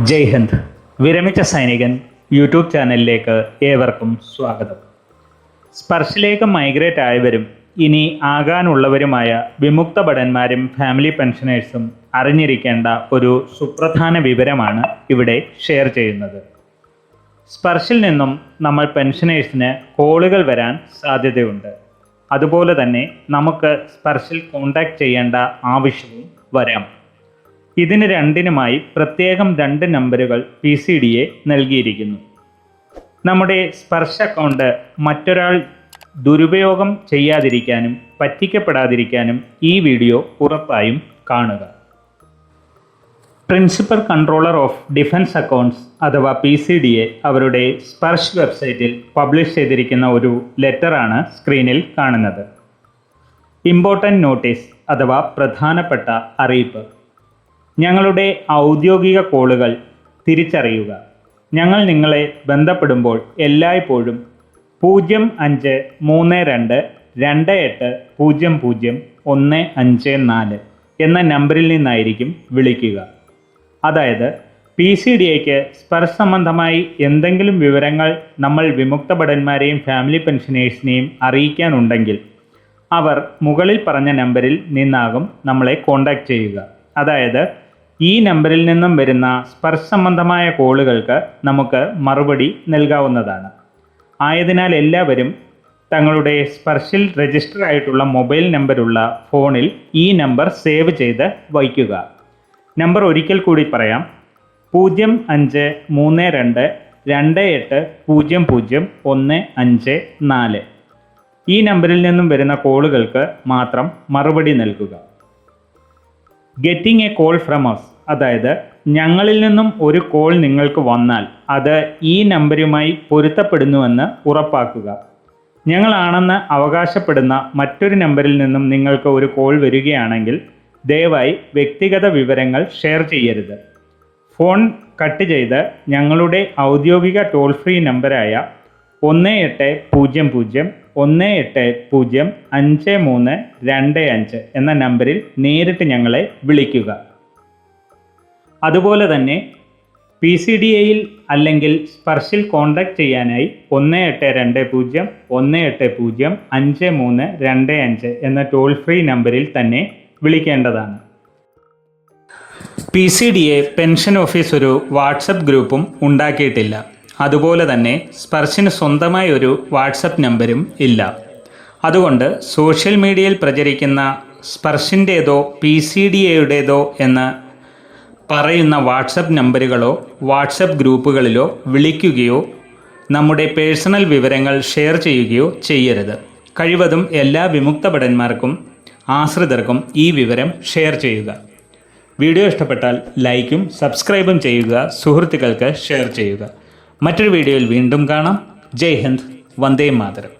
ജയ് ഹിന്ദ്. വിരമിച്ച സൈനികൻ യൂട്യൂബ് ചാനലിലേക്ക് ഏവർക്കും സ്വാഗതം. സ്പർശിലേക്ക് മൈഗ്രേറ്റ് ആയവരും ഇനി ആകാനുള്ളവരുമായ വിമുക്ത ഭടന്മാരും ഫാമിലി പെൻഷനേഴ്സും അറിഞ്ഞിരിക്കേണ്ട ഒരു സുപ്രധാന വിവരമാണ് ഇവിടെ ഷെയർ ചെയ്യുന്നത്. സ്പർശിൽ നിന്നും നമ്മൾ പെൻഷനേഴ്സിന് കോളുകൾ വരാൻ സാധ്യതയുണ്ട്. അതുപോലെ തന്നെ നമുക്ക് സ്പർശിൽ കോൺടാക്റ്റ് ചെയ്യേണ്ട ആവശ്യവും വരാം. ഇതിന് രണ്ടിനുമായി പ്രത്യേകം 2 നമ്പറുകൾ PCDA നൽകിയിരിക്കുന്നു. നമ്മുടെ സ്പർശ അക്കൗണ്ട് മറ്റൊരാൾ ദുരുപയോഗം ചെയ്യാതിരിക്കാനും പറ്റിക്കപ്പെടാതിരിക്കാനും ഈ വീഡിയോ ഉറപ്പായും കാണുക. Principal controller of defence accounts അഥവാ PCDA അവരുടെ സ്പർശ് വെബ്സൈറ്റിൽ പബ്ലിഷ് ചെയ്തിരിക്കുന്ന ഒരു ലെറ്ററാണ് സ്ക്രീനിൽ കാണുന്നത്. ഇമ്പോർട്ടൻ്റ് നോട്ടീസ് അഥവാ പ്രധാനപ്പെട്ട അറിയിപ്പ്. ഞങ്ങളുടെ ഔദ്യോഗിക കോളുകൾ തിരിച്ചറിയുക. ഞങ്ങൾ നിങ്ങളെ ബന്ധപ്പെടുമ്പോൾ എല്ലായ്പ്പോഴും 053228000154 എന്ന നമ്പറിൽ നിന്നായിരിക്കും വിളിക്കുക. അതായത് PCDAക്ക് സ്പർശ് സംബന്ധമായി എന്തെങ്കിലും വിവരങ്ങൾ നമ്മൾ വിമുക്ത ഭടന്മാരെയും ഫാമിലി പെൻഷനേഴ്സിനെയും അറിയിക്കാനുണ്ടെങ്കിൽ അവർ മുകളിൽ പറഞ്ഞ നമ്പറിൽ നിന്നാകും നമ്മളെ കോൺടാക്റ്റ് ചെയ്യുക. അതായത് ഈ നമ്പറിൽ നിന്നും വരുന്ന സ്പർശ് സംബന്ധമായ കോളുകൾക്ക് നമുക്ക് മറുപടി നൽകാവുന്നതാണ്. ആയതിനാൽ എല്ലാവരും തങ്ങളുടെ സ്പർശിൽ രജിസ്റ്റർ ആയിട്ടുള്ള മൊബൈൽ നമ്പറുള്ള ഫോണിൽ ഈ നമ്പർ സേവ് ചെയ്ത് വയ്ക്കുക. നമ്പർ ഒരിക്കൽ കൂടി പറയാം: 053228000154. ഈ നമ്പറിൽ നിന്നും വരുന്ന കോളുകൾക്ക് മാത്രം മറുപടി നൽകുക. Getting a call from us, അതായത് ഞങ്ങളിൽ നിന്നും ഒരു കോൾ നിങ്ങൾക്ക് വന്നാൽ അത് ഈ നമ്പരുമായി പൊരുത്തപ്പെടുന്നുവെന്ന് ഉറപ്പാക്കുക. ഞങ്ങളാണെന്ന് അവകാശപ്പെടുന്ന മറ്റൊരു നമ്പറിൽ നിന്നും നിങ്ങൾക്ക് ഒരു കോൾ വരികയാണെങ്കിൽ ദയവായി വ്യക്തിഗത വിവരങ്ങൾ ഷെയർ ചെയ്യരുത്. ഫോൺ കട്ട് ചെയ്ത് ഞങ്ങളുടെ ഔദ്യോഗിക ടോൾ ഫ്രീ നമ്പറായ 1800180525 എന്ന നമ്പറിൽ നേരിട്ട് ഞങ്ങളെ വിളിക്കുക. അതുപോലെ തന്നെ PCDAയിൽ അല്ലെങ്കിൽ സ്പർശിൽ കോൺടാക്റ്റ് ചെയ്യാനായി 1820180525 എന്ന ടോൾ ഫ്രീ നമ്പറിൽ തന്നെ വിളിക്കേണ്ടതാണ്. PCDA പെൻഷൻ ഓഫീസ് ഒരു വാട്സപ്പ് ഗ്രൂപ്പും ഉണ്ടാക്കിയിട്ടില്ല. അതുപോലെ തന്നെ സ്പർശിന് സ്വന്തമായി ഒരു വാട്സപ്പ് നമ്പരും ഇല്ല. അതുകൊണ്ട് സോഷ്യൽ മീഡിയയിൽ പ്രചരിക്കുന്ന സ്പർശിൻ്റേതോ PCDAയുടേതോ എന്ന് പറയുന്ന വാട്സപ്പ് നമ്പറുകളോ വാട്സപ്പ് ഗ്രൂപ്പുകളിലോ വിളിക്കുകയോ നമ്മുടെ പേഴ്സണൽ വിവരങ്ങൾ ഷെയർ ചെയ്യുകയോ ചെയ്യരുത്. കഴിവതും എല്ലാ വിമുക്ത ഭടന്മാർക്കും ആശ്രിതർക്കും ഈ വിവരം ഷെയർ ചെയ്യുക. വീഡിയോ ഇഷ്ടപ്പെട്ടാൽ ലൈക്കും സബ്സ്ക്രൈബും ചെയ്യുക. സുഹൃത്തുക്കൾക്ക് ഷെയർ ചെയ്യുക. മറ്റൊരു വീഡിയോയിൽ വീണ്ടും കാണാം. ജയ് ഹിന്ദ്. വന്ദേ മാതരം.